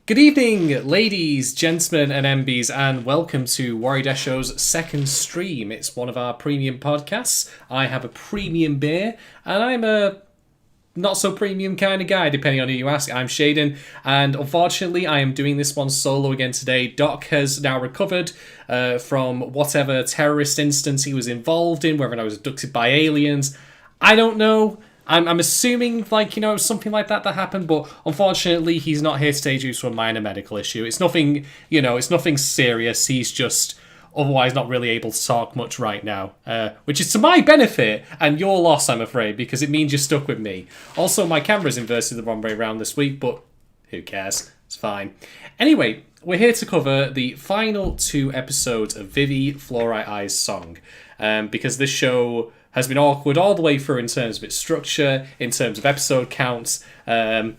Good evening, ladies, gentlemen, and MBs, and welcome to Warui Deshou's second stream. It's one of our premium podcasts. I have a premium beer, and I'm a not-so-premium kind of guy, depending on who you ask. I'm Shadon, and unfortunately, I am doing this one solo again today. Doc has now recovered from whatever terrorist instance he was involved in, whether I was abducted by aliens. I don't know. I'm assuming, something like that happened, but unfortunately, he's not here today due to a minor medical issue. It's nothing, it's nothing serious. He's just otherwise not really able to talk much right now, which is to my benefit and your loss, I'm afraid, because it means you're stuck with me. Also, my camera's inverted the wrong way around this week, but who cares? It's fine. Anyway, we're here to cover the final 2 episodes of Vivy Fluorite Eye's song, because this show has been awkward all the way through in terms of its structure, in terms of episode counts. It's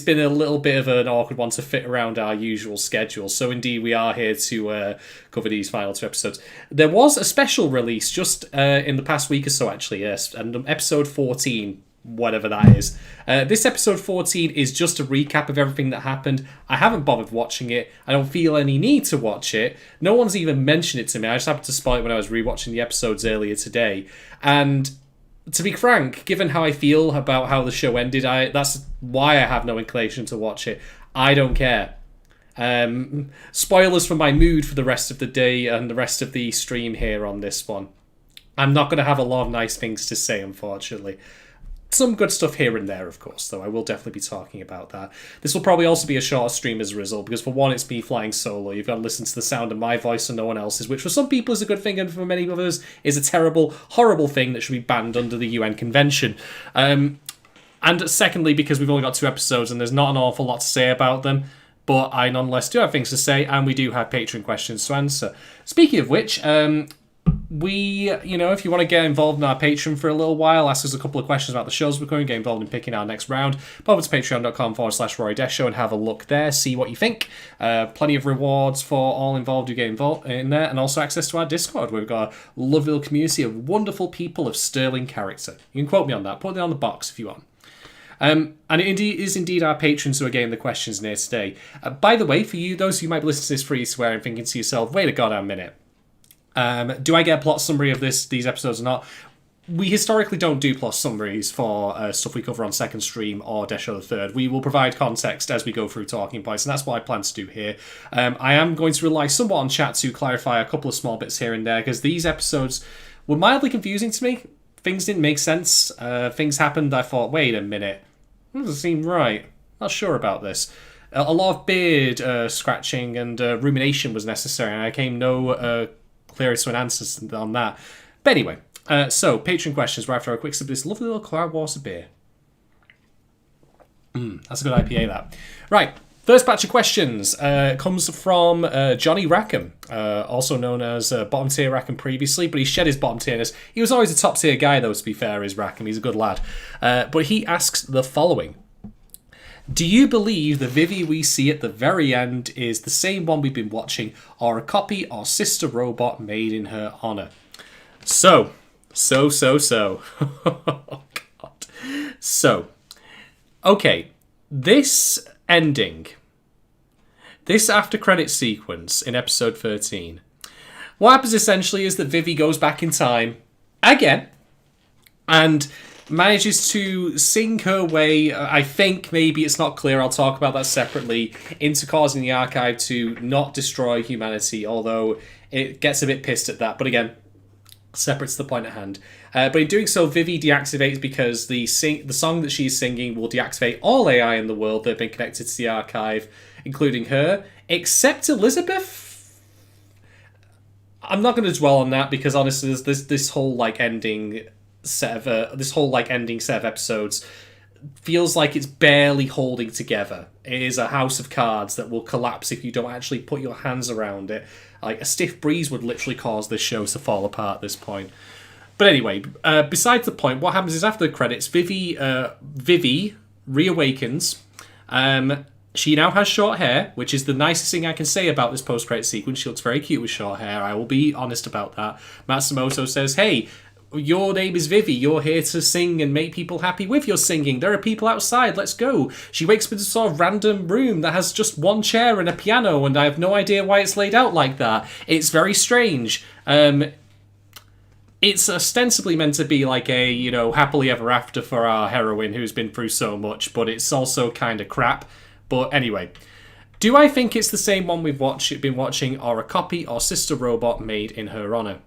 been a little bit of an awkward one to fit around our usual schedule. So indeed, we are here to cover these final 2 episodes. There was a special release just in the past week or so, actually, yes, and episode 14, whatever that is. This episode 14 is just a recap of everything that happened. I haven't bothered watching it. I don't feel any need to watch it. No one's even mentioned it to me. I just happened to spot it when I was rewatching the episodes earlier today. And to be frank, given how I feel about how the show ended, that's why I have no inclination to watch it. I don't care. Spoilers for my mood for the rest of the day and the rest of the stream here on this one. I'm not going to have a lot of nice things to say, unfortunately. Some good stuff here and there, of course, though. I will definitely be talking about that. This will probably also be a shorter stream as a result, because for one, it's me flying solo. You've got to listen to the sound of my voice and no one else's, which for some people is a good thing, and for many others is a terrible, horrible thing that should be banned under the UN Convention. And secondly, because we've only got 2 episodes and there's not an awful lot to say about them, but I nonetheless do have things to say, and we do have Patreon questions to answer. Speaking of which, if you want to get involved in our Patreon for a little while, ask us a couple of questions about the shows we're going, get involved in picking our next round, pop over to patreon.com/Warui Deshou and have a look there, see what you think. Plenty of rewards for all involved who get involved in there, and also access to our Discord, where we've got a lovely little community of wonderful people of sterling character. You can quote me on that, put it on the box if you want. And it is indeed our patrons who are getting the questions near today. By the way, for you, those who might be listening to this free swear and thinking to yourself, wait a goddamn minute. Do I get a plot summary of these episodes or not? We historically don't do plot summaries for stuff we cover on second stream or Deshou the Third. We will provide context as we go through talking points, and that's what I plan to do here. I am going to rely somewhat on chat to clarify a couple of small bits here and there, because these episodes were mildly confusing to me. Things didn't make sense. Things happened. I thought, wait a minute, that doesn't seem right. Not sure about this. A lot of beard scratching and rumination was necessary, and I came no clearest to an answer on that. But anyway, so Patreon questions right after a quick sip of this lovely little Cloudwater beer. That's a good IPA, that. Right, first batch of questions comes from Johnny Rackham, also known as Bottom Tier Rackham previously, but he shed his bottom tierness. He was always a top tier guy, though, to be fair, is Rackham. He's a good lad. But he asks the following. Do you believe the Vivy we see at the very end is the same one we've been watching, or a copy or sister robot made in her honour? So. Oh, God. So, okay, this ending, this after credit sequence in episode 13, what happens essentially is that Vivy goes back in time again and manages to sing her way, I think, maybe it's not clear, I'll talk about that separately, into causing the archive to not destroy humanity, although it gets a bit pissed at that. But again, separate to the point at hand. But in doing so, Vivy deactivates because the song that she's singing will deactivate all AI in the world that have been connected to the archive, including her, except Elizabeth. I'm not going to dwell on that because honestly, there's this whole ending set of episodes feels like it's barely holding together. It is a house of cards that will collapse if you don't actually put your hands around it. Like, a stiff breeze would literally cause this show to fall apart at this point. But anyway, besides the point, what happens is after the credits, Vivy reawakens. She now has short hair, which is the nicest thing I can say about this post-credit sequence. She looks very cute with short hair. I will be honest about that. Matsumoto says, hey, your name is Vivy. You're here to sing and make people happy with your singing. There are people outside. Let's go. She wakes up in a sort of random room that has just one chair and a piano, and I have no idea why it's laid out like that. It's very strange. It's ostensibly meant to be like a, you know, happily ever after for our heroine who's been through so much, but it's also kind of crap. But anyway, do I think it's the same one we've been watching, or a copy or sister robot made in her honour?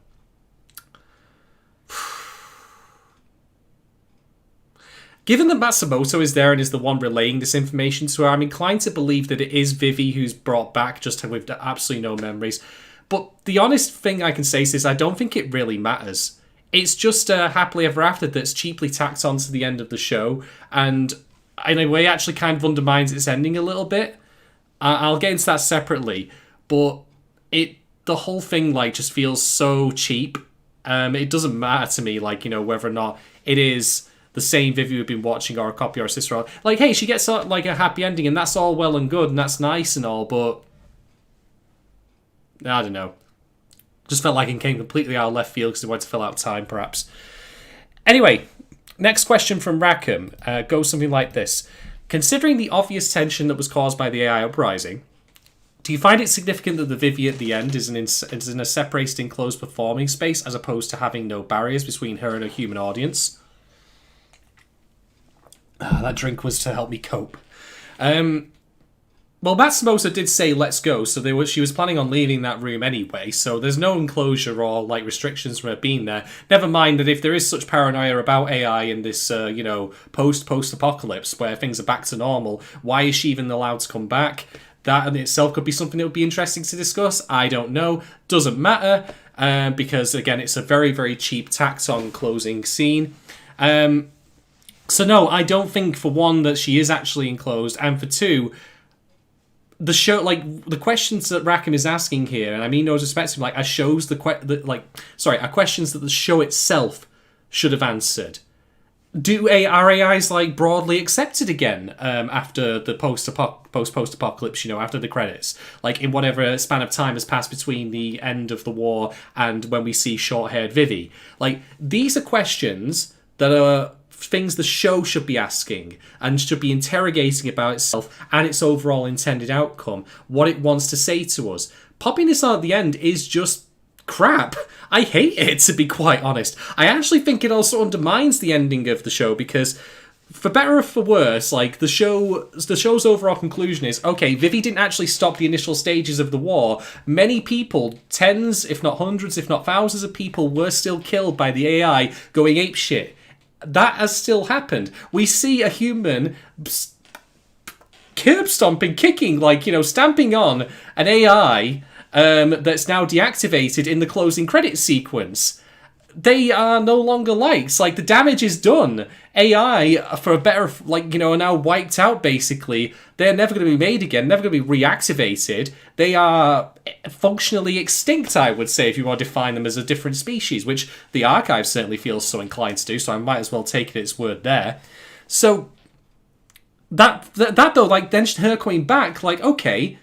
Given that Matsumoto is there and is the one relaying this information to her, I'm inclined to believe that it is Vivy who's brought back, just with absolutely no memories. But the honest thing I can say is I don't think it really matters. It's just a happily ever after that's cheaply tacked onto the end of the show, and in a way actually kind of undermines its ending a little bit. I'll get into that separately, but the whole thing like just feels so cheap. It doesn't matter to me, like, you know, whether or not it is the same Vivy we've been watching or a copy or a sister. Like, hey, she gets like a happy ending, and that's all well and good, and that's nice and all, but I don't know. Just felt like it came completely out of left field because it wanted to fill out time, perhaps. Anyway, next question from Rackham goes something like this. Considering the obvious tension that was caused by the AI uprising, do you find it significant that the Vivy at the end is in a separated enclosed performing space as opposed to having no barriers between her and a human audience? That drink was to help me cope. Well, Matsumoto did say let's go, so she was planning on leaving that room anyway, so there's no enclosure or like restrictions from her being there. Never mind that if there is such paranoia about AI in this, post-apocalypse where things are back to normal, why is she even allowed to come back? That in itself could be something that would be interesting to discuss. I don't know. Doesn't matter, because again, it's a very, very cheap tacked-on closing scene. So no, I don't think, for one, that she is actually enclosed, and for two, the show, like, the questions that Rackham is asking here, and I mean no disrespect to him, like, are questions that the show itself should have answered. Are AIs, like, broadly accepted again after the post-apocalypse, you know, after the credits? Like, in whatever span of time has passed between the end of the war and when we see short-haired Vivy. Like, these are questions that are things the show should be asking and should be interrogating about itself and its overall intended outcome, what it wants to say to us. Popping this on at the end is just crap. I hate it, to be quite honest. I actually think it also undermines the ending of the show because, for better or for worse, like, the show's overall conclusion is, okay, Vivy didn't actually stop the initial stages of the war. Many people, tens, if not hundreds, if not thousands of people, were still killed by the AI going apeshit. That has still happened. We see a human curb stomping, kicking, like, you know, stamping on an AI that's now deactivated in the closing credit sequence. They are no longer likes. Like, the damage is done. AI, for a better, like, you know, are now wiped out, basically. They're never going to be made again, never going to be reactivated. They are functionally extinct, I would say, if you want to define them as a different species, which the archive certainly feels so inclined to do, so I might as well take it its word there. So, that though, like, then her coming back, like, okay,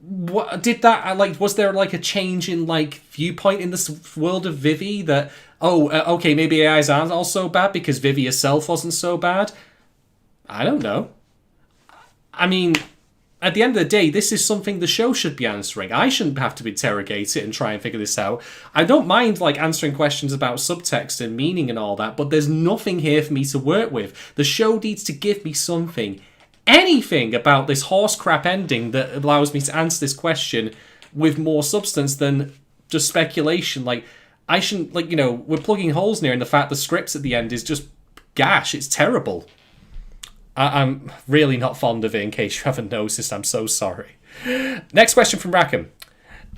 what did that, like, was there like a change in like viewpoint in this world of Vivy that, okay, maybe AIs aren't all so bad because Vivy herself wasn't so bad? I don't know. I mean, at the end of the day, this is something the show should be answering. I shouldn't have to interrogate it and try and figure this out. I don't mind, like, answering questions about subtext and meaning and all that, but there's nothing here for me to work with. The show needs to give me something, anything about this horse crap ending that allows me to answer this question with more substance than just speculation. Like, I shouldn't, like, you know, we're plugging holes near in the fact the scripts at the end is just gash. It's terrible. I'm really not fond of it, in case you haven't noticed. I'm so sorry. Next question from Rackham.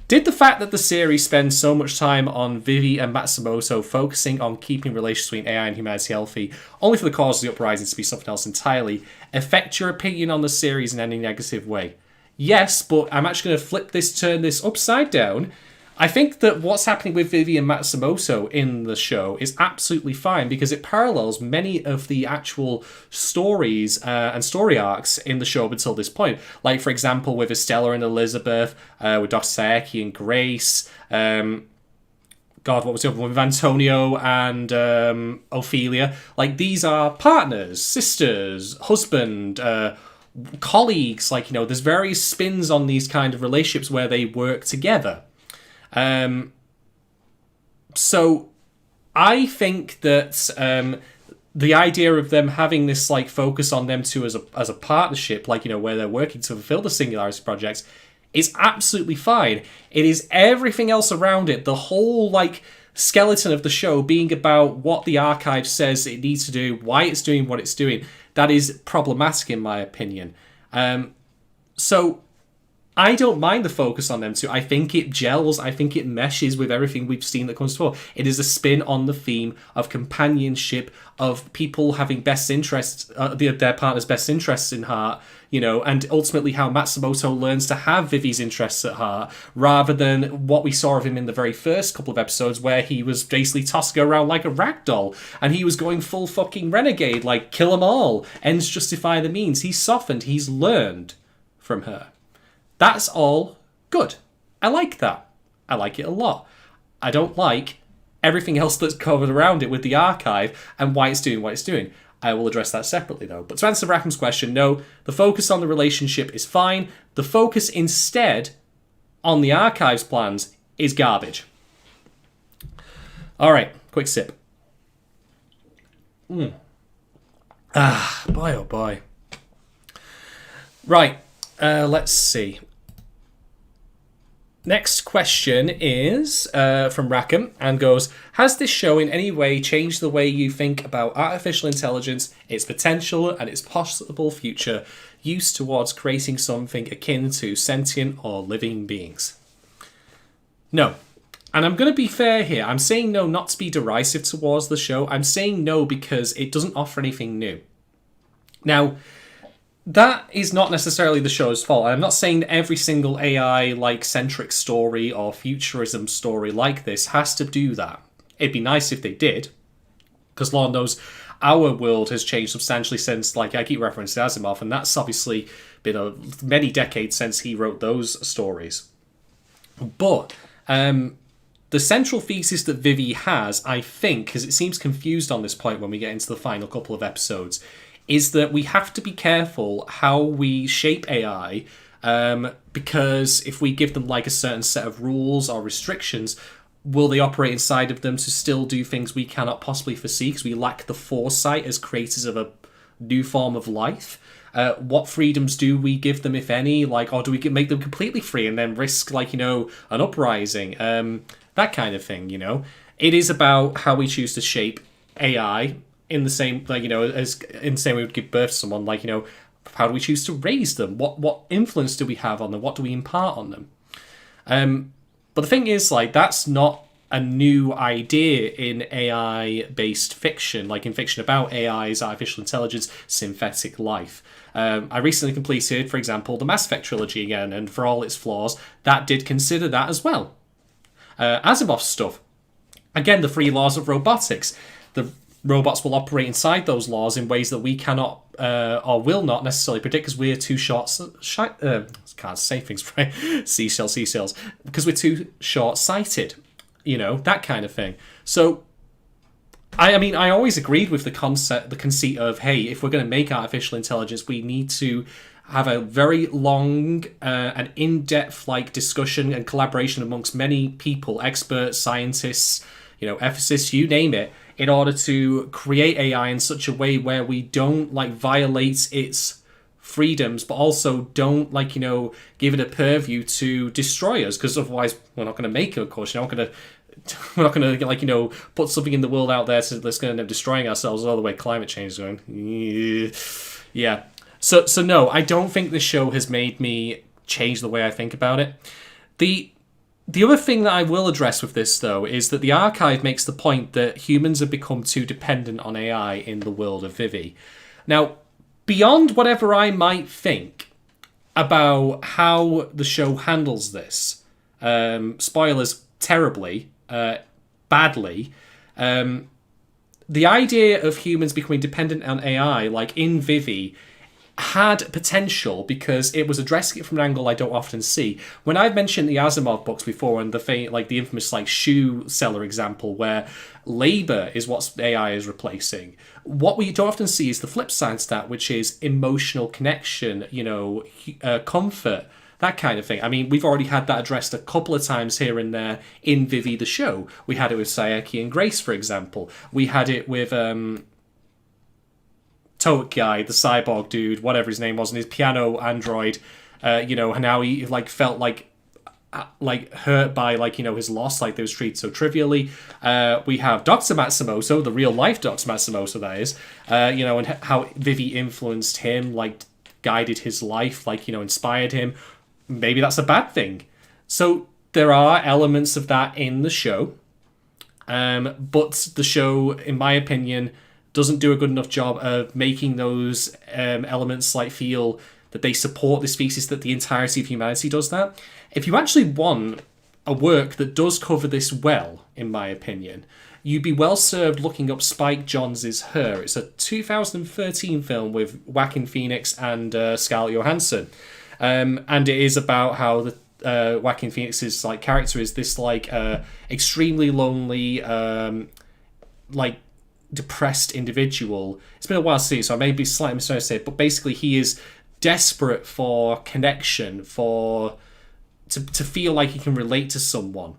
Did the fact that the series spends so much time on Vivy and Matsumoto focusing on keeping relations between AI and humanity healthy, only for the cause of the uprising to be something else entirely, affect your opinion on the series in any negative way? Yes, but I'm actually going to turn this upside down. I think that what's happening with Vivy and Matsumoto in the show is absolutely fine because it parallels many of the actual stories and story arcs in the show up until this point. Like, for example, with Estella and Elizabeth, with Dr. Saeki and Grace, God, what was the other one? With Antonio and Ophelia. Like, these are partners, sisters, husband, colleagues. Like, there's various spins on these kind of relationships where they work together. So I think that the idea of them having this like focus on them two as a partnership, like, where they're working to fulfill the Singularity projects, is absolutely fine. It is everything else around it, the whole like skeleton of the show being about what the archive says it needs to do, why it's doing what it's doing, that is problematic in my opinion. So I don't mind the focus on them two. I think it gels. I think it meshes with everything we've seen that comes before. It is a spin on the theme of companionship, of people having best interests, their partner's best interests in heart, and ultimately how Matsumoto learns to have Vivy's interests at heart, rather than what we saw of him in the very first couple of episodes where he was basically tossing around like a ragdoll, and he was going full fucking renegade, like kill them all, ends justify the means. He's softened, he's learned from her. That's all good. I like that. I like it a lot. I don't like everything else that's covered around it with the archive and why it's doing what it's doing. I will address that separately, though. But to answer Rackham's question, no, the focus on the relationship is fine. The focus instead on the archive's plans is garbage. All right, quick sip. Ah, boy, oh boy. Right, let's see. Next question is from Rackham and goes, has this show in any way changed the way you think about artificial intelligence, its potential and its possible future use towards creating something akin to sentient or living beings? No. And I'm going to be fair here. I'm saying no not to be derisive towards the show. I'm saying no because it doesn't offer anything new. Now, that is not necessarily the show's fault. I'm not saying that every single AI-like centric story or futurism story like this has to do that. It'd be nice if they did, because Lord knows our world has changed substantially since, like, I keep referencing Asimov, and that's obviously been many decades since he wrote those stories. But the central thesis that Vivy has, I think, because it seems confused on this point when we get into the final couple of episodes, is that we have to be careful how we shape AI, because if we give them like a certain set of rules or restrictions, will they operate inside of them to still do things we cannot possibly foresee because we lack the foresight as creators of a new form of life? What freedoms do we give them, if any? Like, or do we make them completely free and then risk, like, an uprising? That kind of thing, It is about how we choose to shape AI in the same, like, as in the same way we would give birth to someone, like, how do we choose to raise them? What influence do we have on them? What do we impart on them? But the thing is, like, that's not a new idea in AI-based fiction, like in fiction about AIs, artificial intelligence, synthetic life. I recently completed, for example, the Mass Effect trilogy again, and for all its flaws, that did consider that as well. Asimov's stuff, again, the three laws of robotics. The robots will operate inside those laws in ways that we cannot or will not necessarily predict because we're too can't say things right. Seashells. Because we're too short-sighted. That kind of thing. So, I mean, I always agreed with the conceit of, hey, if we're going to make artificial intelligence, we need to have a very long and in-depth like discussion and collaboration amongst many people, experts, scientists, ethicists, you name it, in order to create AI in such a way where we don't like violate its freedoms, but also don't give it a purview to destroy us, because otherwise we're not going to make it. Of course, we're not going to put something in the world out there that's going to end up destroying ourselves. All the way climate change is going. Yeah. So no, I don't think this show has made me change the way I think about it. The other thing that I will address with this, though, is that the archive makes the point that humans have become too dependent on AI in the world of Vivy. Now, beyond whatever I might think about how the show handles this, spoilers terribly, badly, the idea of humans becoming dependent on AI, like in Vivy, had potential because it was addressing it from an angle I don't often see. When I've mentioned the Asimov books before and the infamous like shoe seller example where labor is what AI is replacing, what we don't often see is the flip side to that, which is emotional connection, comfort, that kind of thing. I mean, we've already had that addressed a couple of times here and there in Vivy the show. We had it with Sayeki and Grace, for example. We had it with Toad guy, the cyborg dude, whatever his name was, and his piano android, and how he like felt like hurt by his loss, like they was treated so trivially. We have Dr. Matsumoto, the real life Dr. Matsumoto, that is, and how Vivy influenced him, like guided his life, inspired him. Maybe that's a bad thing. So there are elements of that in the show, but the show, in my opinion, doesn't do a good enough job of making those elements feel that they support this thesis that the entirety of humanity does that. If you actually want a work that does cover this well, in my opinion, you'd be well served looking up Spike Jonze's Her. It's a 2013 film with Joaquin Phoenix and Scarlett Johansson. And it is about how the Joaquin Phoenix's character is this extremely lonely, depressed individual. It's been a while since, so I may be slightly misunderstood, but basically he is desperate for connection, to feel like he can relate to someone.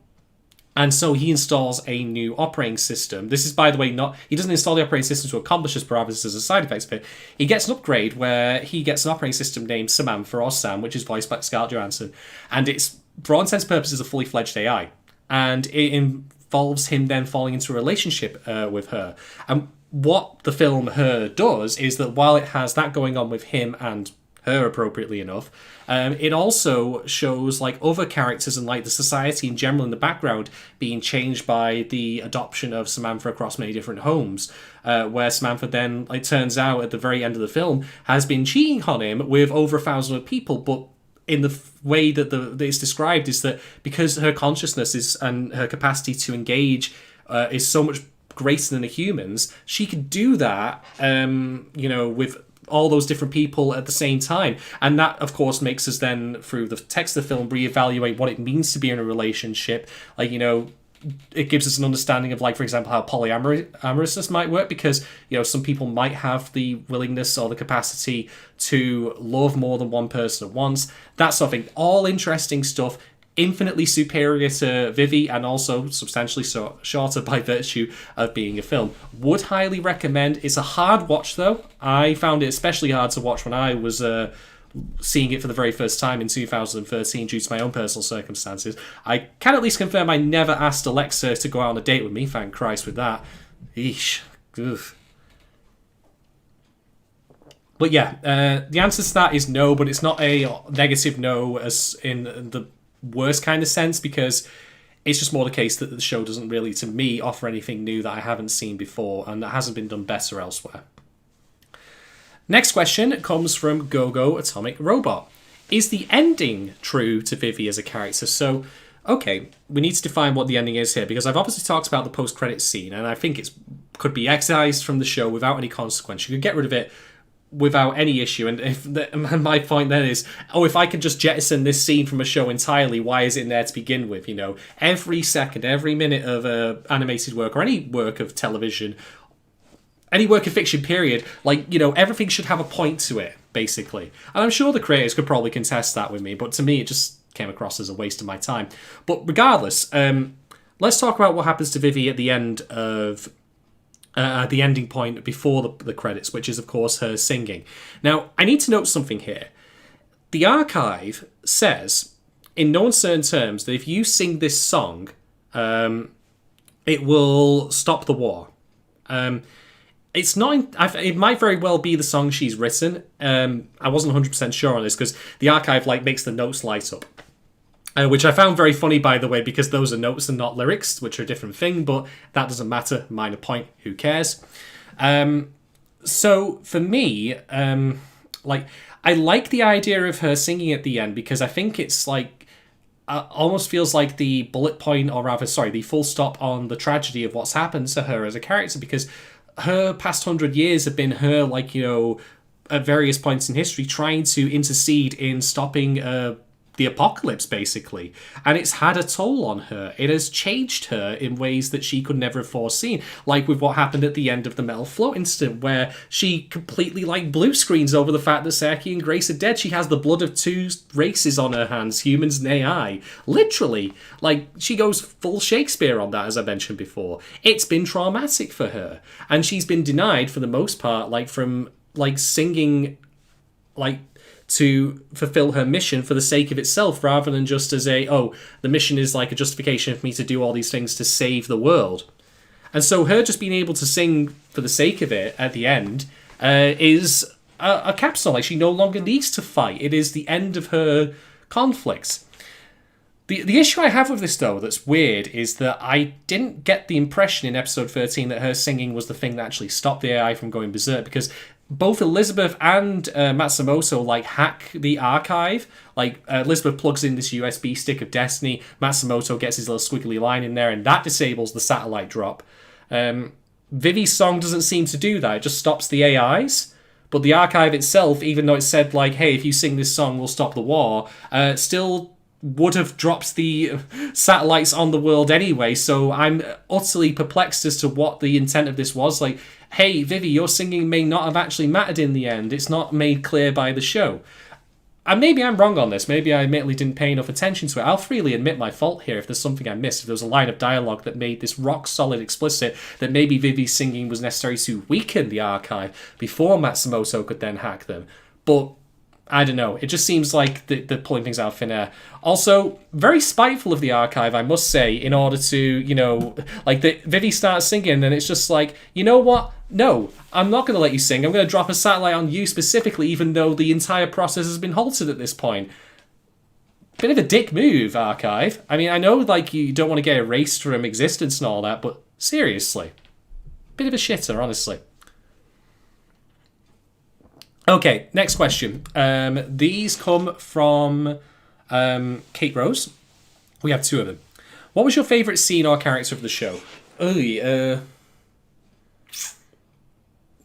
And so he installs a new operating system. This is, by the way, he doesn't install the operating system to accomplish this, but rather as a side effect of it. He gets an upgrade where he gets an operating system named Samantha, or Sam, which is voiced by Scarlett Johansson. And it's, for all intents and purposes, a fully fledged AI. And it involves him then falling into a relationship with her. And what the film Her does is that while it has that going on with him and her, appropriately enough, it also shows other characters and the society in general in the background being changed by the adoption of Samantha across many different homes, where Samantha then, it turns out at the very end of the film, has been cheating on him with over 1,000 other people, but in the way that it's described is that because her consciousness is and her capacity to engage is so much greater than a human's, she could do that, with all those different people at the same time. And that, of course, makes us then, through the text of the film, reevaluate what it means to be in a relationship. It gives us an understanding of, for example, how polyamorousness might work, because, some people might have the willingness or the capacity to love more than one person at once. That sort of thing. All interesting stuff. Infinitely superior to Vivy, and also substantially shorter by virtue of being a film. Would highly recommend. It's a hard watch, though. I found it especially hard to watch when I was seeing it for the very first time in 2013 due to my own personal circumstances. I can at least confirm I never asked Alexa to go out on a date with me. Thank Christ with that. Eesh. Oof. But yeah, the answer to that is no, but it's not a negative no as in the worst kind of sense, because it's just more the case that the show doesn't really, to me, offer anything new that I haven't seen before and that hasn't been done better elsewhere. Next question comes from Gogo Atomic Robot. Is the ending true to Vivy as a character? So, okay, we need to define what the ending is here, because I've obviously talked about the post-credits scene, and I think it could be excised from the show without any consequence. You could get rid of it without any issue, and my point then is, if I could just jettison this scene from a show entirely, why is it in there to begin with? Every second, every minute of animated work, or any work of television, any work of fiction, period, everything should have a point to it, basically. And I'm sure the creators could probably contest that with me, but to me it just came across as a waste of my time. But regardless, let's talk about what happens to Vivy at the end of the ending point before the credits, which is, of course, her singing. Now, I need to note something here. The archive says, in no uncertain terms, that if you sing this song, it will stop the war. It's not. It might very well be the song she's written. I wasn't 100% sure on this, because the archive makes the notes light up. Which I found very funny, by the way, because those are notes and not lyrics, which are a different thing, but that doesn't matter. Minor point. Who cares? So for me, I like the idea of her singing at the end, because I think it's almost feels like the bullet point, or rather, the full stop on the tragedy of what's happened to her as a character, because her past 100 years have been her, at various points in history trying to intercede in stopping the apocalypse, basically. And it's had a toll on her. It has changed her in ways that she could never have foreseen. Like with what happened at the end of the Metal Float incident, where she completely, like, blue screens over the fact that Seki and Grace are dead. She has the blood of two races on her hands, humans and AI. Literally. Like, she goes full Shakespeare on that, as I mentioned before. It's been traumatic for her. And she's been denied, for the most part, like, from, like, singing, like, to fulfill her mission for the sake of itself, rather than just as the mission is like a justification for me to do all these things to save the world. And so her just being able to sing for the sake of it at the end is a capstone. Like, she no longer needs to fight. It is the end of her conflicts. The issue I have with this, though, that's weird, is that I didn't get the impression in episode 13 that her singing was the thing that actually stopped the AI from going berserk, because both Elizabeth and Matsumoto, like, hack the archive. Like, Elizabeth plugs in this USB stick of Destiny, Matsumoto gets his little squiggly line in there, and that disables the satellite drop. Vivy's song doesn't seem to do that, it just stops the AIs. But the archive itself, even though it said, like, hey, if you sing this song, we'll stop the war, still would have dropped the satellites on the world anyway, so I'm utterly perplexed as to what the intent of this was. Like, hey, Vivy, your singing may not have actually mattered in the end. It's not made clear by the show. And maybe I'm wrong on this. Maybe I admittedly didn't pay enough attention to it. I'll freely admit my fault here if there's something I missed. If there was a line of dialogue that made this rock-solid explicit that maybe Vivy's singing was necessary to weaken the archive before Matsumoto could then hack them. But I don't know. It just seems like they're pulling things out of thin air. Also, very spiteful of the archive, I must say, in order to, you know, like, Vivy starts singing and it's just like, you know what? No, I'm not going to let you sing. I'm going to drop a satellite on you specifically, even though the entire process has been halted at this point. Bit of a dick move, archive. I mean, I know, like, you don't want to get erased from existence and all that, but seriously. Bit of a shitter, honestly. Okay, next question. These come from Kate Rose. We have two of them. What was your favourite scene or character of the show? What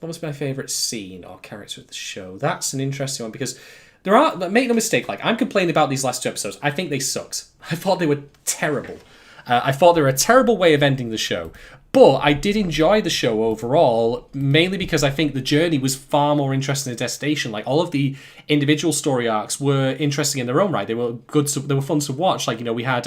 was my favourite scene or character of the show? That's an interesting one, because make no mistake, like, I'm complaining about these last two episodes. I think they sucked. I thought they were terrible. I thought they were a terrible way of ending the show. But I did enjoy the show overall, mainly because I think the journey was far more interesting than the destination. Like, all of the individual story arcs were interesting in their own right. They were good. They were fun to watch. Like, you know, we had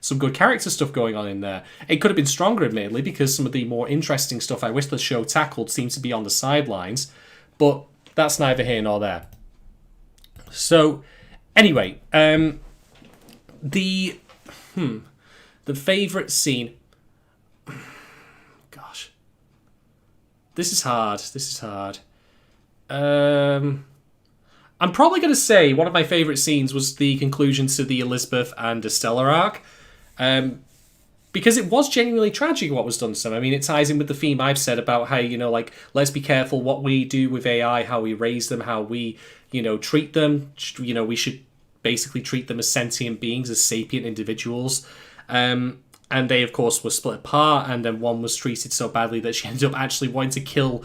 some good character stuff going on in there. It could have been stronger, admittedly, because some of the more interesting stuff I wish the show tackled seemed to be on the sidelines. But that's neither here nor there. So, anyway, the favourite scene. Gosh. This is hard. I'm probably going to say one of my favourite scenes was the conclusion to the Elizabeth and Estella arc. Because it was genuinely tragic what was done to them. I mean, it ties in with the theme I've said about how, you know, like, let's be careful what we do with AI, how we raise them, how we, you know, treat them. You know, we should basically treat them as sentient beings, as sapient individuals. And they, of course, were split apart, and then one was treated so badly that she ended up actually wanting to kill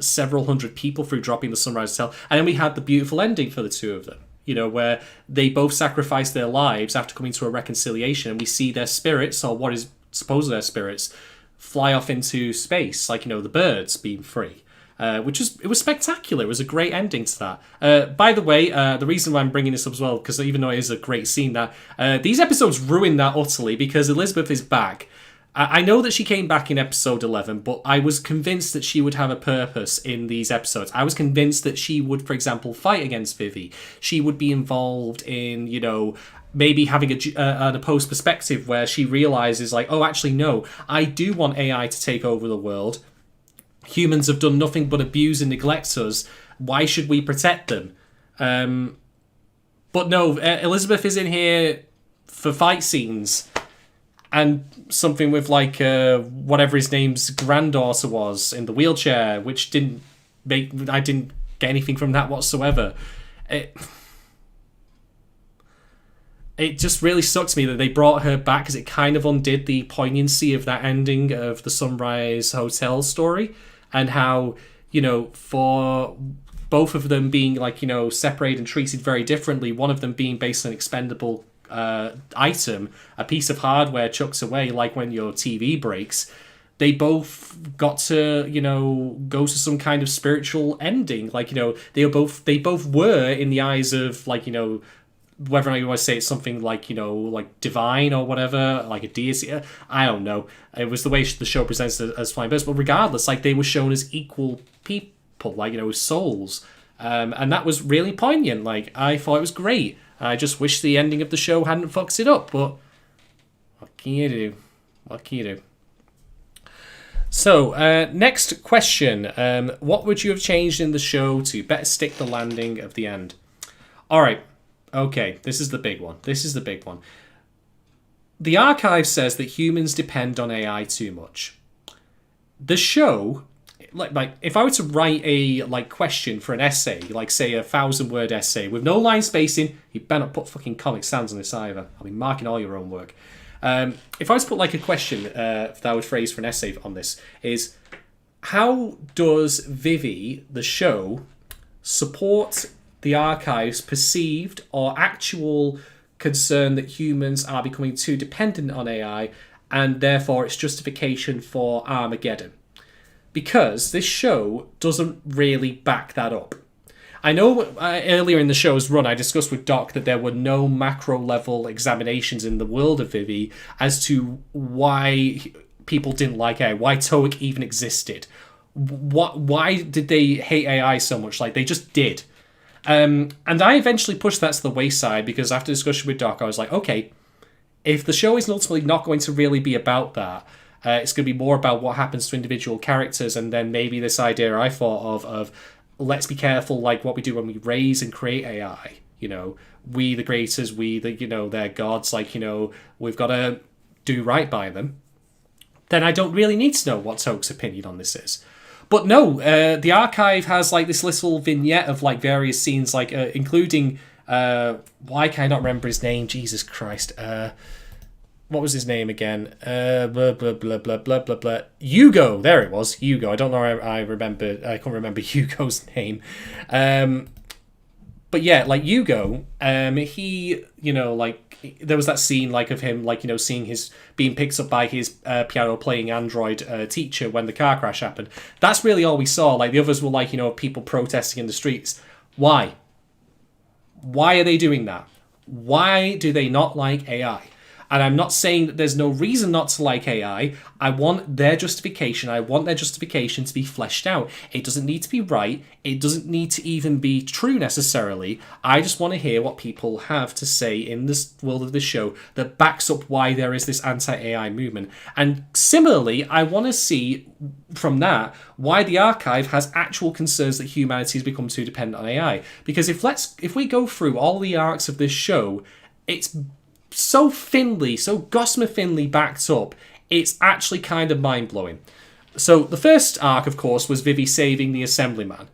several hundred people through dropping the Sunrise Hotel. And then we had the beautiful ending for the two of them, you know, where they both sacrificed their lives after coming to a reconciliation, and we see their spirits, or what is supposed their spirits, fly off into space, like, you know, the birds being free. It was spectacular. It was a great ending to that. By the way, the reason why I'm bringing this up as well, because even though it is a great scene, that these episodes ruined that utterly, because Elizabeth is back. I know that she came back in episode 11, but I was convinced that she would have a purpose in these episodes. I was convinced that she would, for example, fight against Vivy. She would be involved in, you know, maybe having an opposed perspective where she realizes, like, oh, actually, no, I do want AI to take over the world. Humans have done nothing but abuse and neglect us. Why should we protect them? But no, Elizabeth is in here for fight scenes. And something with, like, whatever his name's granddaughter was in the wheelchair, which I didn't get anything from that whatsoever. It just really sucks me that they brought her back, because it kind of undid the poignancy of that ending of the Sunrise Hotel story, and how, you know, for both of them being like, separated and treated very differently, one of them being based on an expendable item, a piece of hardware chucks away, like when your TV breaks. They both got to, go to some kind of spiritual ending. Like, they both were, in the eyes of, like, whether or not you want to say it's something like, like divine or whatever, like a deity, I don't know. It was the way the show presents it as flying birds, but regardless, like, they were shown as equal people, like, souls. And that was really poignant. Like, I thought it was great. I just wish the ending of the show hadn't fucked it up, but what can you do? What can you do? So, next question. What would you have changed in the show to better stick the landing of the end? Alright, okay, this is the big one. The archive says that humans depend on AI too much. The show, like if I were to write a question for an essay, like say 1,000-word essay with no line spacing, you better not put fucking Comic Sans on this either. I'll be marking all your own work. If I was to put like a question that I would phrase for an essay on this is, how does Vivy, the show, support the archive's perceived or actual concern that humans are becoming too dependent on AI and therefore its justification for Armageddon? Because this show doesn't really back that up. I know earlier in the show's run, I discussed with Doc that there were no macro-level examinations in the world of Vivy as to why people didn't like AI, why TOEIC even existed. Why did they hate AI so much? Like, they just did. And I eventually pushed that to the wayside because after discussion with Doc, I was like, okay, if the show is ultimately not going to really be about that, it's going to be more about what happens to individual characters, and then maybe this idea I thought of let's be careful, like what we do when we raise and create AI. We the creators, we the they're gods. Like we've got to do right by them. Then I don't really need to know what TOEIC's opinion on this is. But no, the archive has like this little vignette of like various scenes, like including why can I not remember his name? Jesus Christ. What was his name again? Blah, blah, blah, blah, blah, blah, blah. Hugo. There it was. Hugo. I don't know. I can't remember Hugo's name. But yeah, like Hugo, he, there was that scene like of him, like, seeing his being picked up by his piano playing android teacher when the car crash happened. That's really all we saw. Like the others were like, people protesting in the streets. Why? Why are they doing that? Why do they not like AI? And I'm not saying that there's no reason not to like AI. I want their justification. I want their justification to be fleshed out. It doesn't need to be right. It doesn't need to even be true necessarily. I just want to hear what people have to say in this world of the show that backs up why there is this anti-AI movement. And similarly, I want to see from that why the archive has actual concerns that humanity has become too dependent on AI. Because if we go through all the arcs of this show, it's so gossamer thinly backed up, it's actually kind of mind-blowing. So the first arc, of course, was Vivy saving the Assemblyman.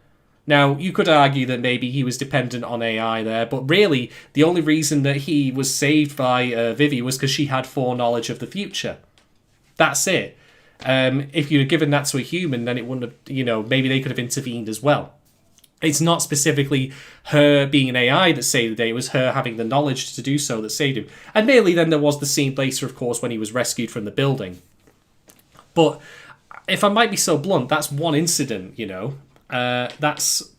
Now, you could argue that maybe he was dependent on AI there, but really, the only reason that he was saved by Vivy was because she had foreknowledge of the future. That's it. If you'd given that to a human, then it wouldn't have, maybe they could have intervened as well. It's not specifically her being an AI that saved the day. It was her having the knowledge to do so that saved him. And mainly then there was the scene later, of course, when he was rescued from the building. But if I might be so blunt, that's one incident, That's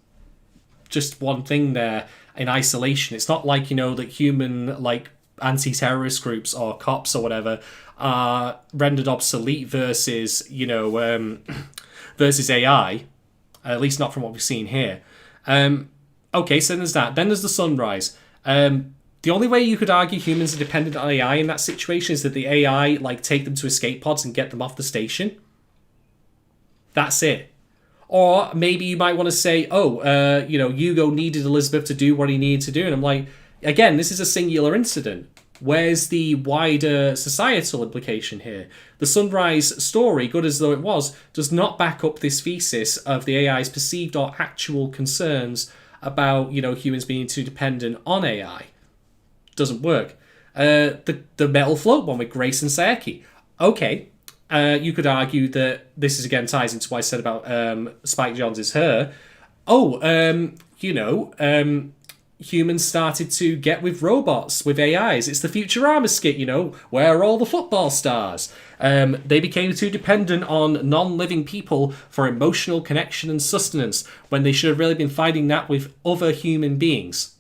just one thing there in isolation. It's not like, that human, like, anti-terrorist groups or cops or whatever are rendered obsolete versus, versus AI. At least not from what we've seen here. Okay, so there's that. Then there's the sunrise. The only way you could argue humans are dependent on AI in that situation is that the AI take them to escape pods and get them off the station. That's it. Or maybe you might want to say, Hugo needed Elizabeth to do what he needed to do. And I'm like, again, this is a singular incident. Where's the wider societal implication here? The sunrise story, good as though it was, does not back up this thesis of the AI's perceived or actual concerns about, humans being too dependent on AI. Doesn't work. The metal float one with Grace and Saeki. Okay, you could argue that this is again ties into what I said about Spike Jonze is her. humans started to get with robots, with AIs. It's the Futurama skit, where are all the football stars? They became too dependent on non-living people for emotional connection and sustenance, when they should have really been finding that with other human beings.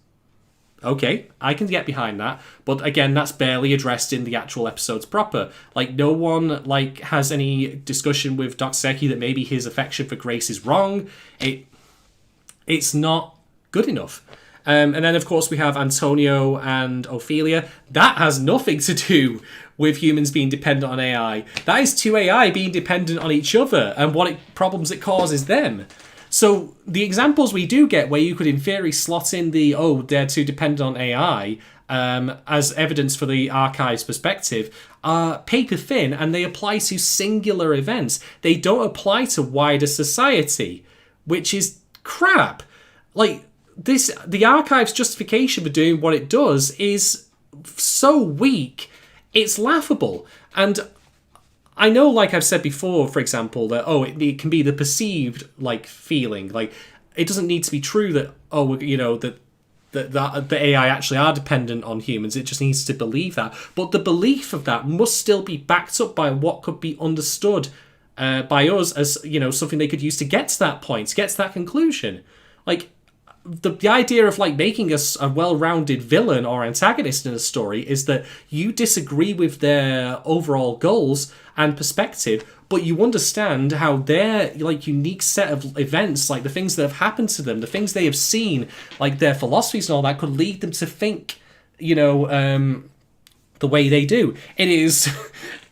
Okay, I can get behind that, but again, that's barely addressed in the actual episodes proper. Like, no one, has any discussion with Doc Seki that maybe his affection for Grace is wrong. It's not good enough. And then, of course, we have Antonio and Ophelia. That has nothing to do with humans being dependent on AI. That is two AI being dependent on each other and what problems it causes them. So the examples we do get where you could in theory slot in they're too dependent on AI as evidence for the archive's perspective are paper thin, and they apply to singular events. They don't apply to wider society, which is crap. The archive's justification for doing what it does is so weak, it's laughable. And I know, like I've said before, for example, that, it can be the perceived, feeling. It doesn't need to be true that, that the AI actually are dependent on humans. It just needs to believe that. But the belief of that must still be backed up by what could be understood by us as, something they could use to get to that point, to get to that conclusion. The idea of making us a well-rounded villain or antagonist in a story is that you disagree with their overall goals and perspective, but you understand how their unique set of events, the things that have happened to them, the things they have seen, their philosophies and all that, could lead them to think, the way they do. It's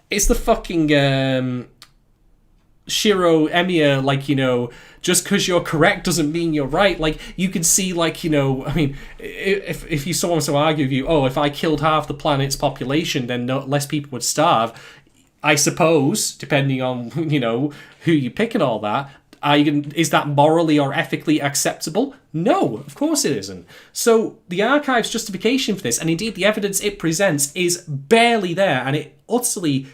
the fucking Shiro Emiya, just because you're correct doesn't mean you're right. You can see, if you someone to argue with you, if I killed half the planet's population, then less people would starve. I suppose, depending on, who you pick and all that, is that morally or ethically acceptable? No, of course it isn't. So the archive's justification for this, and indeed the evidence it presents, is barely there, and it utterly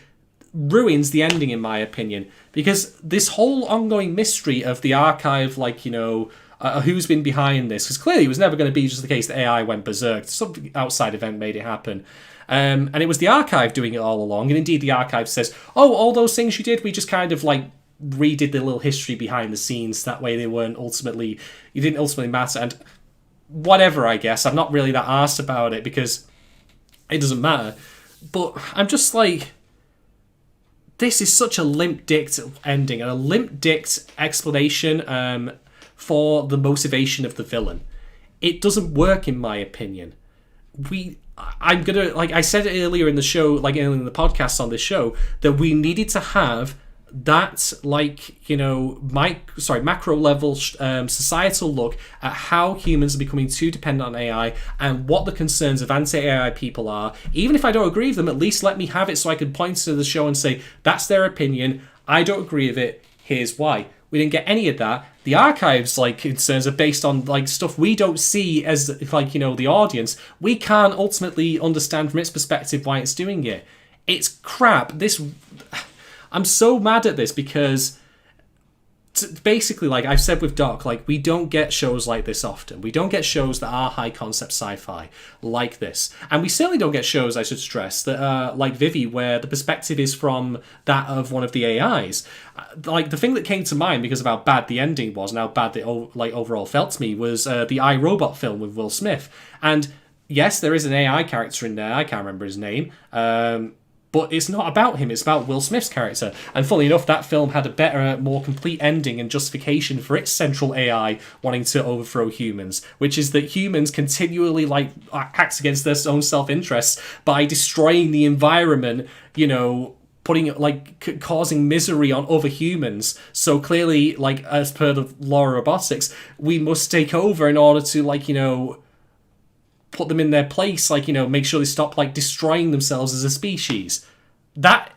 ruins the ending, in my opinion, because this whole ongoing mystery of the archive, who's been behind this, because clearly it was never going to be just the case that AI went berserk. Some outside event made it happen. And it was the archive doing it all along, and indeed the archive says, all those things you did, we just kind of redid the little history behind the scenes, that way you didn't ultimately matter, and whatever, I guess. I'm not really that arsed about it, because it doesn't matter. But I'm just this is such a limp-dicked ending and a limp-dicked explanation for the motivation of the villain. It doesn't work, in my opinion. I'm gonna, I said it earlier in the show, earlier in the podcast on this show, that we needed to have that, macro level societal look at how humans are becoming too dependent on AI and what the concerns of anti-AI people are. Even if I don't agree with them, at least let me have it so I can point to the show and say, that's their opinion, I don't agree with it, here's why. We didn't get any of that. The archive's concerns are based on stuff we don't see as the audience. We can't ultimately understand from its perspective why it's doing it. It's crap. I'm so mad at this because basically, I've said with Doc, we don't get shows like this often. We don't get shows that are high concept sci-fi like this. And we certainly don't get shows, I should stress, that are like Vivy, where the perspective is from that of one of the AIs. The thing that came to mind because of how bad the ending was and how bad it overall felt to me was the iRobot film with Will Smith. And yes, there is an AI character in there. I can't remember his name. But it's not about him, it's about Will Smith's character. And funnily enough, that film had a better, more complete ending and justification for its central AI wanting to overthrow humans, which is that humans continually act against their own self-interests by destroying the environment, putting causing misery on other humans. So clearly, as per the law of robotics, we must take over in order to put them in their place, make sure they stop destroying themselves as a species. That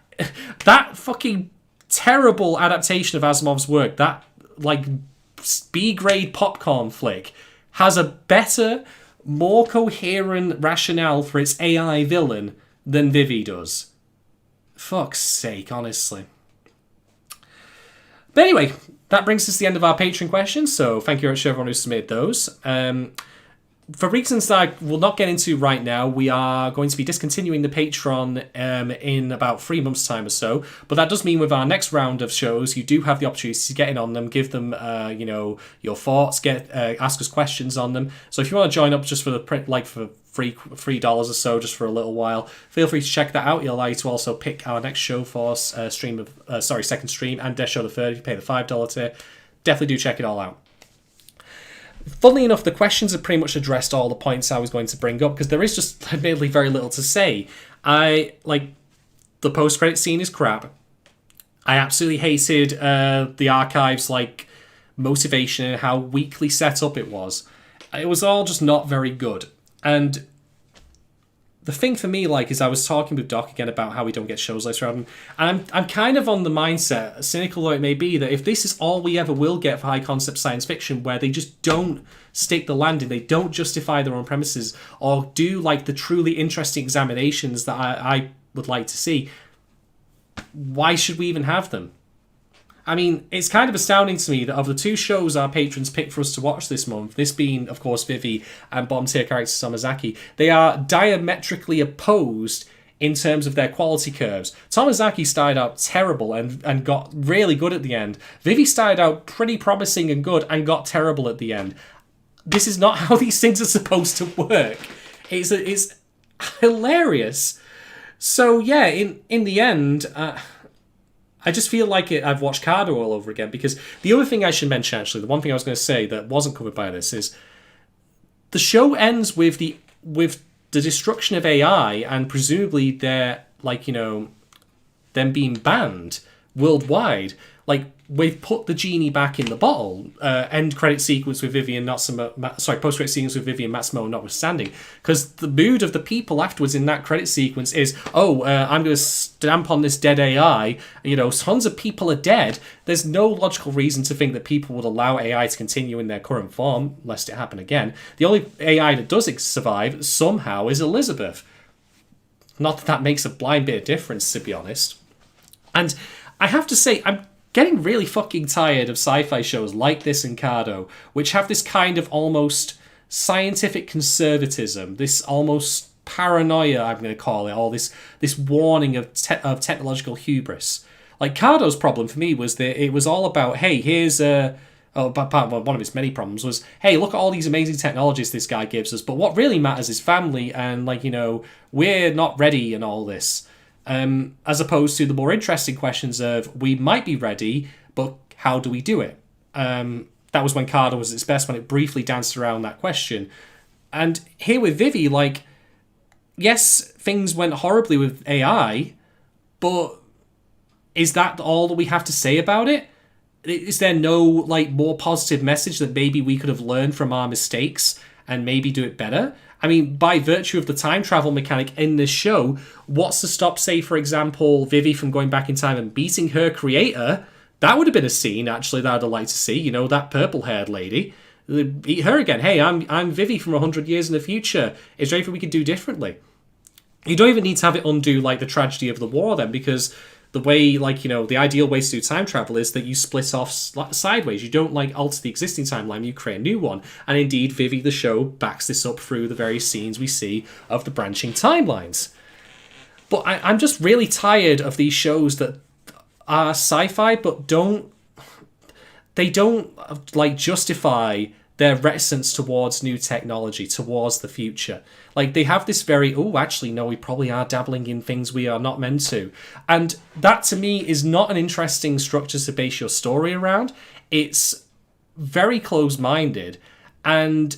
fucking terrible adaptation of Asimov's work, that B-grade popcorn flick, has a better, more coherent rationale for its AI villain than Vivy does. Fuck's sake, honestly. But anyway, that brings us to the end of our Patreon questions. So thank you very much to everyone who submitted those. For reasons that I will not get into right now, we are going to be discontinuing the Patreon in about 3 months' time or so. But that does mean with our next round of shows, you do have the opportunity to get in on them, give them, your thoughts, ask us questions on them. So if you want to join up just for for $3 or so, just for a little while, feel free to check that out. It'll allow you to also pick our next show for second stream, and Deshou the third. You pay the $5 tier. Definitely do check it all out. Funnily enough, the questions have pretty much addressed all the points I was going to bring up, because there is just admittedly very little to say. The post-credit scene is crap. I absolutely hated the archives, motivation and how weakly set up it was. It was all just not very good. And the thing for me, is I was talking with Doc again about how we don't get shows like this around, and I'm kind of on the mindset, cynical though it may be, that if this is all we ever will get for high concept science fiction, where they just don't stick the landing, they don't justify their own premises, or do the truly interesting examinations that I would like to see, why should we even have them? I mean, it's kind of astounding to me that of the 2 shows our patrons picked for us to watch this month, this being, of course, Vivy and bottom tier character Tomazaki, they are diametrically opposed in terms of their quality curves. Tomazaki started out terrible and got really good at the end. Vivy started out pretty promising and good and got terrible at the end. This is not how these things are supposed to work. It's hilarious. So yeah, in the end, I just feel like I've watched Cardo all over again, because the other thing I should mention, actually, the one thing I was going to say that wasn't covered by this, is the show ends with the destruction of AI and presumably them being banned worldwide. We've put the genie back in the bottle. End credit sequence with Vivy and post credit sequence with Vivy and Matsumo notwithstanding, because the mood of the people afterwards in that credit sequence is, I'm going to stamp on this dead AI. Tons of people are dead. There's no logical reason to think that people would allow AI to continue in their current form, lest it happen again. The only AI that does survive somehow is Elizabeth. Not that makes a blind bit of difference, to be honest. And I have to say, I'm getting really fucking tired of sci-fi shows like this and Cardo, which have this kind of almost scientific conservatism, this almost paranoia, I'm going to call it, or this warning of technological hubris. Cardo's problem for me was that it was all about, hey, here's one of its many problems was, hey, look at all these amazing technologies this guy gives us, but what really matters is family, and we're not ready and all this. As opposed to the more interesting questions of, we might be ready, but how do we do it? That was when Cardo was at its best, when it briefly danced around that question. And here with Vivy, yes, things went horribly with AI, but is that all that we have to say about it? Is there no, more positive message that maybe we could have learned from our mistakes and maybe do it better? I mean, by virtue of the time travel mechanic in this show, what's to stop, say, for example, Vivy from going back in time and beating her creator? That would have been a scene, actually, that I'd have liked to see. That purple-haired lady. Beat her again. Hey, I'm Vivy from 100 years in the future. Is there anything we could do differently? You don't even need to have it undo, the tragedy of the war, then, because the way, the ideal way to do time travel is that you split off sideways. You don't, alter the existing timeline, you create a new one. And indeed, Vivy, the show, backs this up through the various scenes we see of the branching timelines. But I'm just really tired of these shows that are sci-fi, but don't justify their reticence towards new technology, towards the future. They have this very, actually, no, we probably are dabbling in things we are not meant to. And that, to me, is not an interesting structure to base your story around. It's very closed-minded, and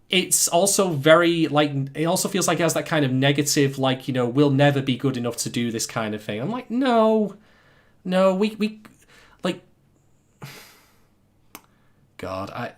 it's also very, it also feels like it has that kind of negative, we'll never be good enough to do this kind of thing. I'm no, we God,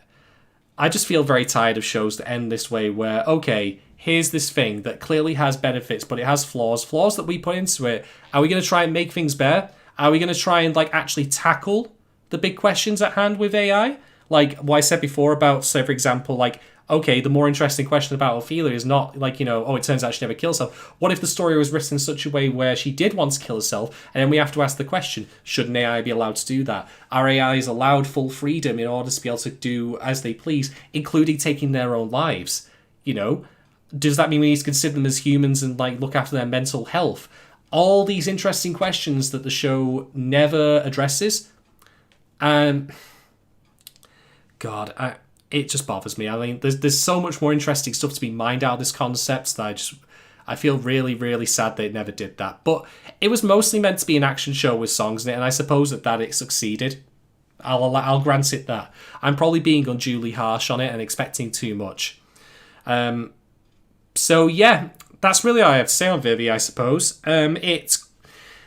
I just feel very tired of shows that end this way, where, okay, here's this thing that clearly has benefits, but it has flaws that we put into it. Are we going to try and make things better? Are we going to try and, actually tackle the big questions at hand with AI? What I said before about, say, for example, okay, the more interesting question about Ophelia is not like, oh, it turns out she never kills herself. What if the story was written in such a way where she did want to kill herself, and then we have to ask the question, shouldn't AI be allowed to do that? Are AIs allowed full freedom in order to be able to do as they please, including taking their own lives? Does that mean we need to consider them as humans and like look after their mental health? All these interesting questions that the show never addresses. God, it just bothers me. I mean, there's so much more interesting stuff to be mined out of this concept that I feel really, really sad they never did that. But it was mostly meant to be an action show with songs in it, and I suppose that it succeeded. I'll grant it that. I'm probably being unduly harsh on it and expecting too much. So yeah, that's really all I have to say on Vivy, I suppose. It's,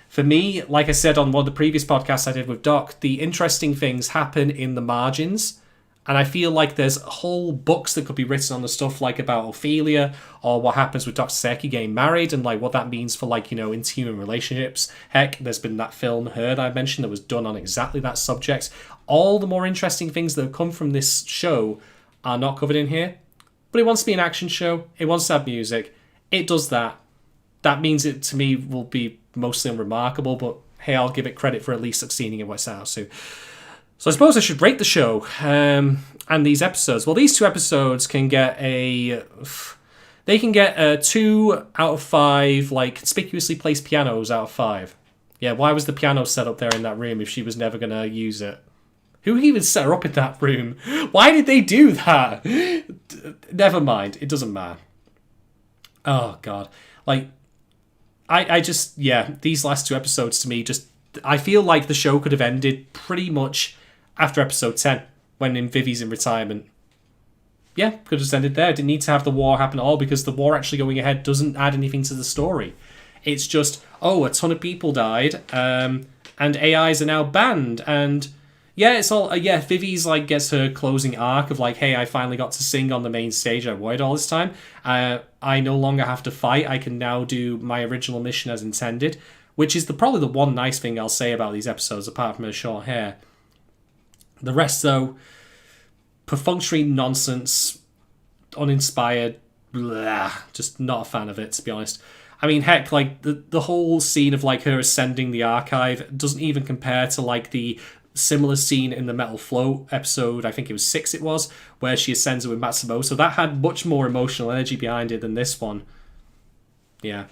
for me, like I said on one of the previous podcasts I did with Doc, the interesting things happen in the margins. And I feel like there's whole books that could be written on the stuff like about Ophelia or what happens with Dr. Seki getting married and like what that means for like, inter-human relationships. Heck, there's been that film Her that I mentioned that was done on exactly that subject. All the more interesting things that have come from this show are not covered in here. But it wants to be an action show. It wants to have music. It does that. That means it, to me, will be mostly unremarkable. But hey, I'll give it credit for at least succeeding in what it's out to. So I suppose I should rate the show and these episodes. Well, these 2 episodes can get a 2 out of 5, like conspicuously placed pianos out of 5. Yeah, why was the piano set up there in that room if she was never going to use it? Who even set her up in that room? Why did they do that? Never mind. It doesn't matter. Oh, God. Like, I just, these last 2 episodes to me I feel like the show could have ended pretty much after episode 10, when Vivy's in retirement. Yeah, could have just ended there. Didn't need to have the war happen at all, because the war actually going ahead doesn't add anything to the story. It's just, a ton of people died, and AIs are now banned, and it's all, Vivy's like gets her closing arc of like, hey, I finally got to sing on the main stage I avoided all this time. I no longer have to fight. I can now do my original mission as intended, which is probably the one nice thing I'll say about these episodes, apart from her short hair. The rest, though, perfunctory nonsense, uninspired, blah, just not a fan of it, to be honest. I mean, heck, like, the whole scene of, like, her ascending the archive doesn't even compare to, like, the similar scene in the Metal Flow episode, I think it was 6 where she ascends it with Matsumoto. That had much more emotional energy behind it than this one. Yeah.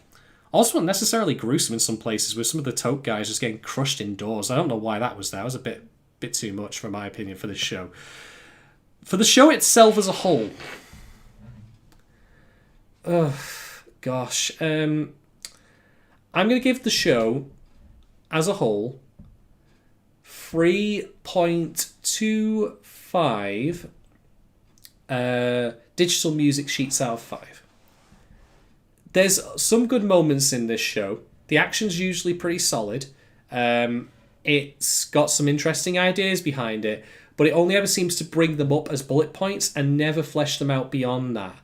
Also unnecessarily gruesome in some places, with some of the tote guys just getting crushed indoors. I don't know why that was there. It was a bit too much, for my opinion, for this show. For the show itself as a whole, gosh, I'm going to give the show as a whole 3.25 digital music sheets out of 5. There's some good moments in this show. The action's usually pretty solid. It's got some interesting ideas behind it, but it only ever seems to bring them up as bullet points and never flesh them out beyond that.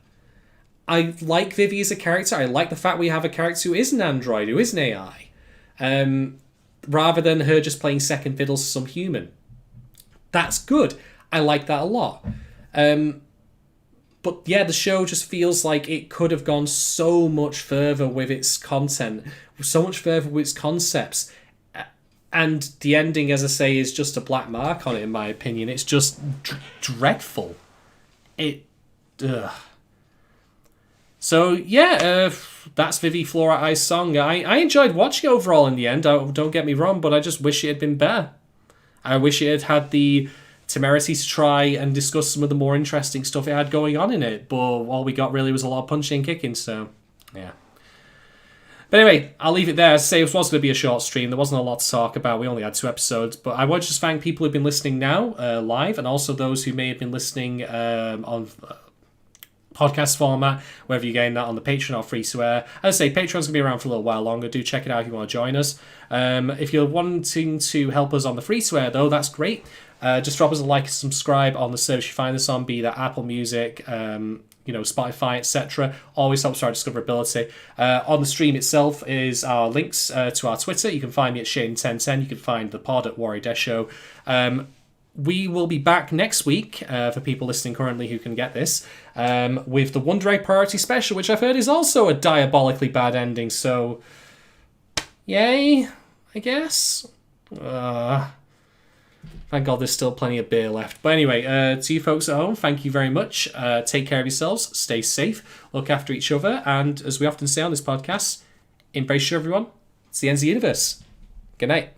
I like Vivy as a character. I like the fact we have a character who is an android, who is an AI, rather than her just playing second fiddle to some human. That's good. I like that a lot. But yeah, the show just feels like it could have gone so much further with its content, so much further with its concepts. And the ending, as I say, is just a black mark on it, in my opinion. It's just dreadful. So, that's Vivy Fluorite's song. I enjoyed watching it overall in the end, don't get me wrong, but I just wish it had been better. I wish it had had the temerity to try and discuss some of the more interesting stuff it had going on in it, but all we got really was a lot of punching and kicking, so, yeah. But anyway, I'll leave it there. As I say, it was going to be a short stream. There wasn't a lot to talk about. We only had 2 episodes. But I want to just thank people who've been listening now live, and also those who may have been listening on podcast format, whether you're getting that on the Patreon or free to air. As I say, Patreon's going to be around for a little while longer. Do check it out if you want to join us. If you're wanting to help us on the free to air, though, that's great. Just drop us a like and subscribe on the service you find us on, be that Apple Music, Spotify, etc. Always helps our discoverability. On the stream itself is our links to our Twitter. You can find me at Shadon1010. You can find the pod at Warui Deshou. we will be back next week, for people listening currently who can get this, with the Wonder Egg Priority Special, which I've heard is also a diabolically bad ending, so yay, I guess. Thank God there's still plenty of beer left. But anyway, to you folks at home, thank you very much. Take care of yourselves, stay safe, look after each other, and as we often say on this podcast, embrace you, everyone. It's the end of the universe. Good night.